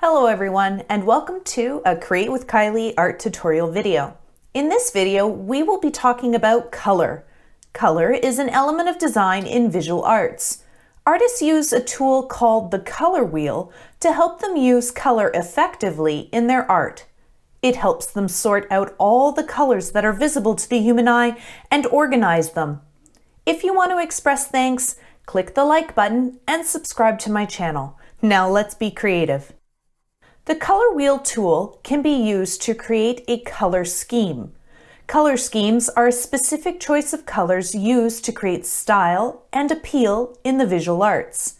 Hello everyone, and welcome to a Create with Kiely art tutorial video. In this video, we will be talking about color. Color is an element of design in visual arts. Artists use a tool called the color wheel to help them use color effectively in their art. It helps them sort out all the colors that are visible to the human eye and organize them. If you want to express thanks, click the like button and subscribe to my channel. Now let's be creative. The color wheel tool can be used to create a color scheme. Color schemes are a specific choice of colors used to create style and appeal in the visual arts.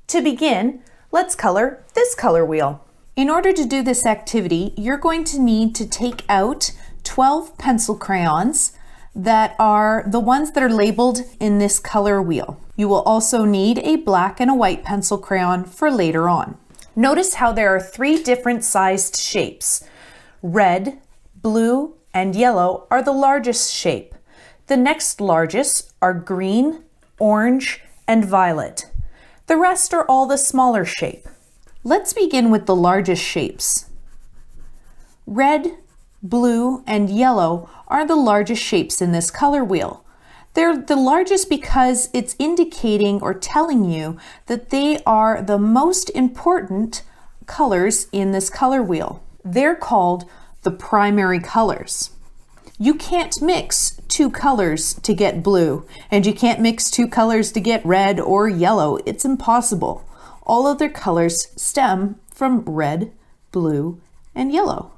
To begin, let's color this color wheel. In order to do this activity, you're going to need to take out 12 pencil crayons that are the ones that are labeled in this color wheel. You will also need a black and a white pencil crayon for later on. Notice how there are three different sized shapes. Red, blue, and yellow are the largest shape. The next largest are green, orange, and violet. The rest are all the smaller shape. Let's begin with the largest shapes. Red, blue, and yellow are the largest shapes in this color wheel. They're the largest because it's indicating or telling you that they are the most important colors in this color wheel. They're called the primary colors. You can't mix two colors to get blue, and you can't mix two colors to get red or yellow. It's impossible. All of their colors stem from red, blue, and yellow.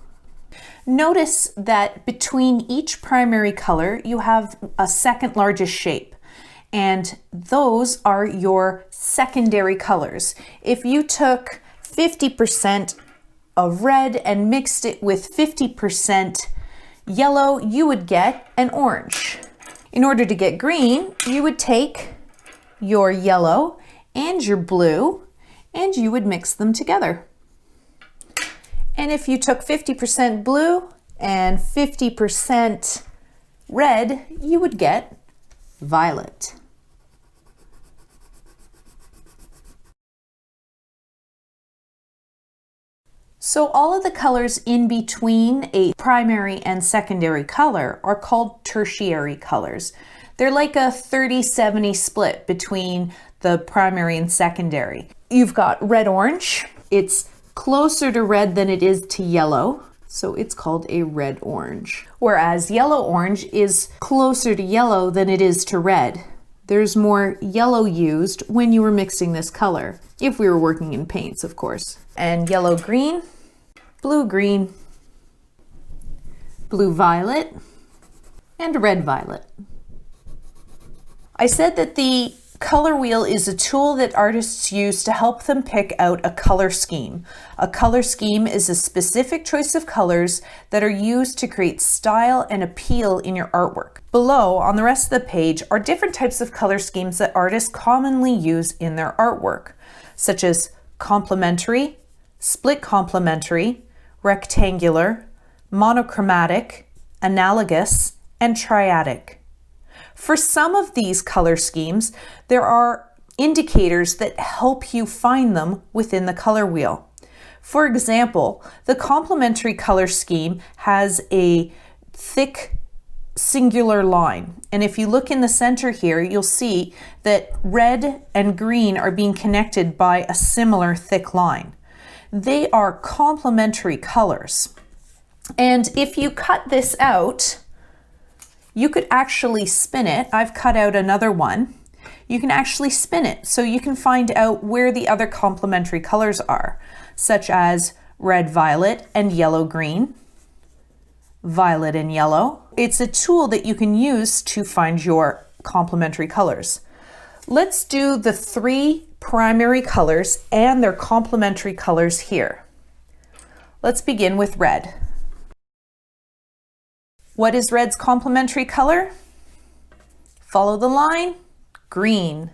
Notice that between each primary color, you have a second largest shape, and those are your secondary colors. If you took 50% of red and mixed it with 50% yellow, you would get an orange. In order to get green, you would take your yellow and your blue, and you would mix them together. And if you took 50% blue and 50% red, you would get violet. So all of the colors in between a primary and secondary color are called tertiary colors. They're like a 30-70 split between the primary and secondary. You've got red-orange. It's closer to red than it is to yellow, so it's called a red-orange. Whereas yellow-orange is closer to yellow than it is to red. There's more yellow used when you were mixing this color, if we were working in paints, of course. And yellow-green, blue-green, blue-violet, and red-violet. I said that the color wheel is a tool that artists use to help them pick out a color scheme. A color scheme is a specific choice of colors that are used to create style and appeal in your artwork. Below, on the rest of the page, are different types of color schemes that artists commonly use in their artwork, such as complementary, split complementary, rectangular, monochromatic, analogous, and triadic. For some of these color schemes, there are indicators that help you find them within the color wheel. For example, the complementary color scheme has a thick singular line. And if you look in the center here, you'll see that red and green are being connected by a similar thick line. They are complementary colors. And if you cut this out, you could actually spin it. I've cut out another one. You can actually spin it so you can find out where the other complementary colors are, such as red-violet and yellow-green, violet and yellow. It's a tool that you can use to find your complementary colors. Let's do the three primary colors and their complementary colors here. Let's begin with red. What is red's complementary color? Follow the line, green.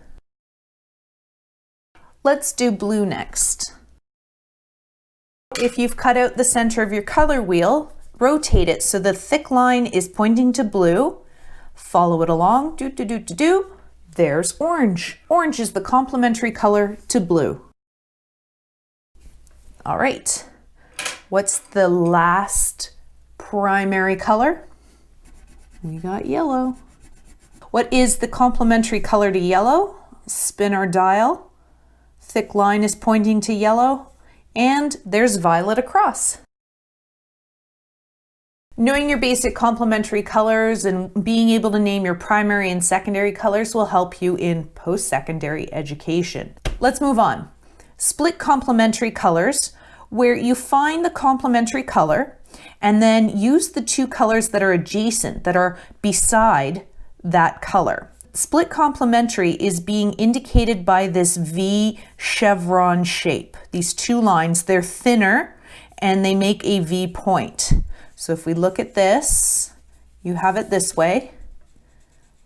Let's do blue next. If you've cut out the center of your color wheel, rotate it so the thick line is pointing to blue. Follow it along, There's orange. Orange is the complementary color to blue. All right, what's the last primary color? We got yellow. What is the complementary color to yellow? Spin our dial. Thick line is pointing to yellow, and there's violet across. Knowing your basic complementary colors and being able to name your primary and secondary colors will help you in post-secondary education. Let's move on. Split complementary colors, where you find the complementary color and then use the two colors that are adjacent, that are beside that color. Split complementary is being indicated by this V chevron shape. These two lines, they're thinner and they make a V point. So if we look at this, you have it this way,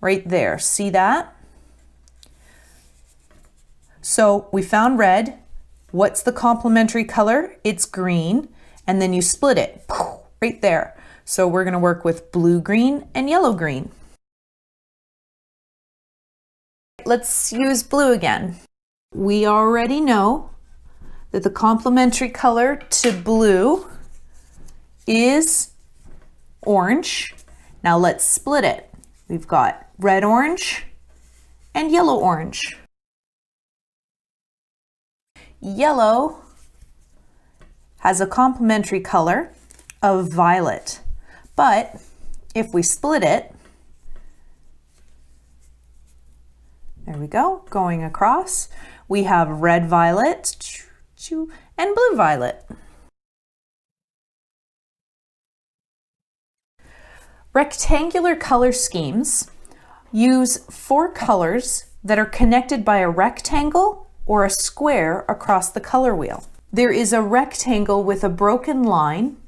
right there. See that? So we found red. What's the complementary color? It's green. And then you split it right there. So we're going to work with blue-green and yellow-green. Let's use blue again. We already know that the complementary color to blue is orange. Now let's split it. We've got red-orange and yellow-orange. Yellow has a complementary color of violet, but if we split it, there we go, going across, we have red-violet and blue-violet. Rectangular color schemes use four colors that are connected by a rectangle or a square across the color wheel. There is a rectangle with a broken line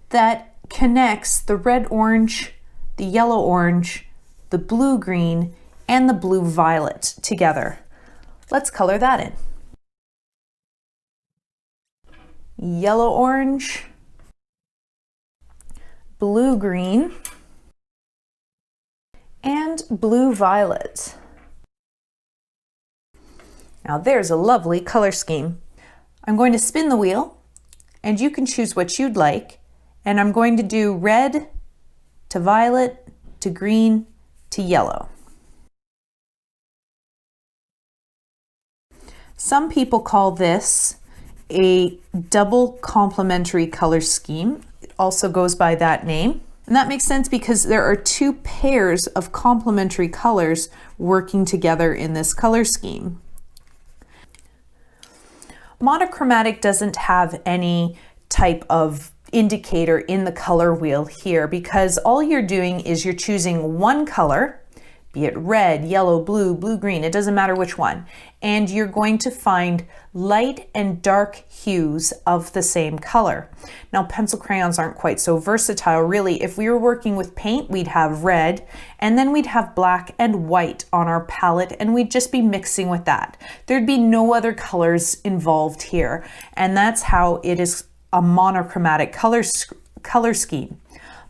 that connects the red-orange, the yellow-orange, the blue-green, and the blue-violet together. Let's color that in. Yellow-orange, blue-green, and blue-violet. Now there's a lovely color scheme. I'm going to spin the wheel, and you can choose what you'd like, and I'm going to do red to violet to green to yellow. Some people call this a double complementary color scheme. It also goes by that name. And that makes sense because there are two pairs of complementary colors working together in this color scheme. Monochromatic doesn't have any type of indicator in the color wheel here because all you're doing is you're choosing one color, be it red, yellow, blue, blue-green, it doesn't matter which one, and you're going to find light and dark hues of the same color. Now, pencil crayons aren't quite so versatile, really. If we were working with paint, we'd have red, and then we'd have black and white on our palette, and we'd just be mixing with that. There'd be no other colors involved here, and that's how it is a monochromatic color scheme.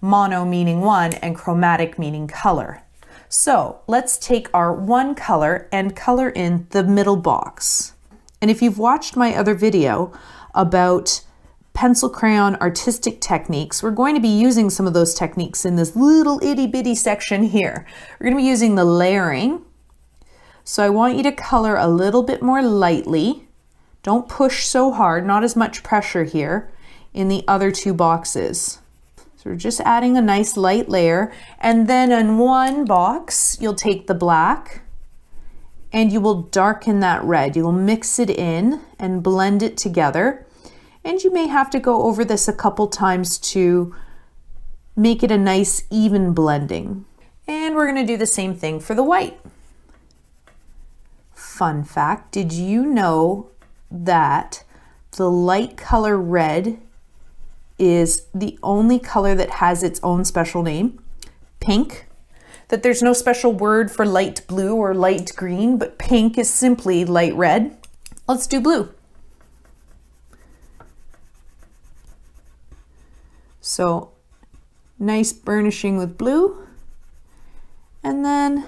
Mono meaning one, and chromatic meaning color. So let's take our one color and color in the middle box. And if you've watched my other video about pencil crayon artistic techniques, we're going to be using some of those techniques in this little itty bitty section here. We're going to be using the layering. So I want you to color a little bit more lightly. Don't push so hard, not as much pressure here in the other two boxes. So we're just adding a nice light layer, and then in one box you'll take the black and you will darken that red. You will mix it in and blend it together, and you may have to go over this a couple times to make it a nice even blending. And we're going to do the same thing for the white. Fun fact, did you know that the light color red is the only color that has its own special name? Pink. That there's no special word for light blue or light green, but pink is simply light red. Let's do blue. So nice burnishing with blue, and then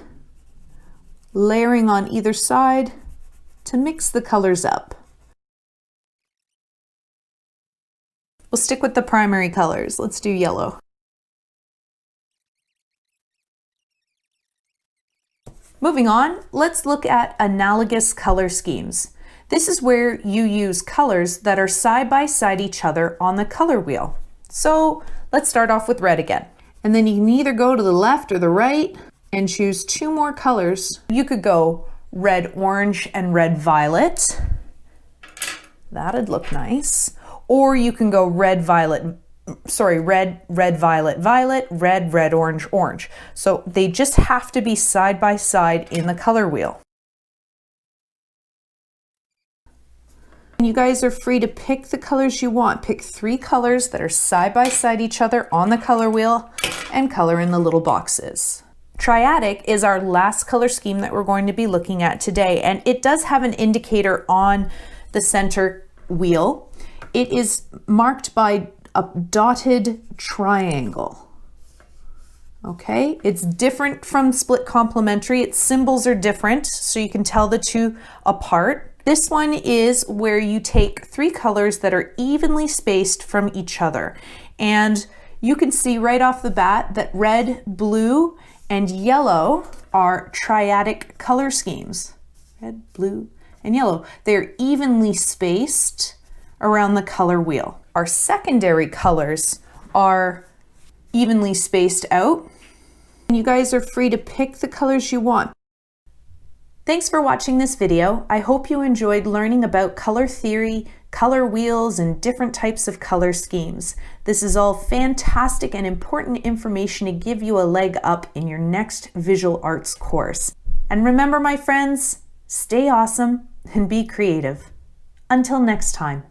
layering on either side to mix the colors up. We'll stick with the primary colors. Let's do yellow. Moving on, let's look at analogous color schemes. This is where you use colors that are side by side each other on the color wheel. So let's start off with red again. And then you can either go to the left or the right and choose two more colors. You could go red, orange, and red, violet. That'd look nice. Or you can go red, violet, red, violet, violet, red, orange, orange. So they just have to be side by side in the color wheel. And you guys are free to pick the colors you want. Pick 3 colors that are side by side each other on the color wheel and color in the little boxes. Triadic is our last color scheme that we're going to be looking at today, and it does have an indicator on the center wheel. It is marked by a dotted triangle. Okay, it's different from split complementary. Its symbols are different, so you can tell the two apart. This one is where you take 3 colors that are evenly spaced from each other. And you can see right off the bat that red, blue, and yellow are triadic color schemes. Red, blue, and yellow. They're evenly spaced around the color wheel. Our secondary colors are evenly spaced out. And you guys are free to pick the colors you want. Thanks for watching this video. I hope you enjoyed learning about color theory, color wheels, and different types of color schemes. This is all fantastic and important information to give you a leg up in your next visual arts course. And remember, my friends, stay awesome and be creative. Until next time.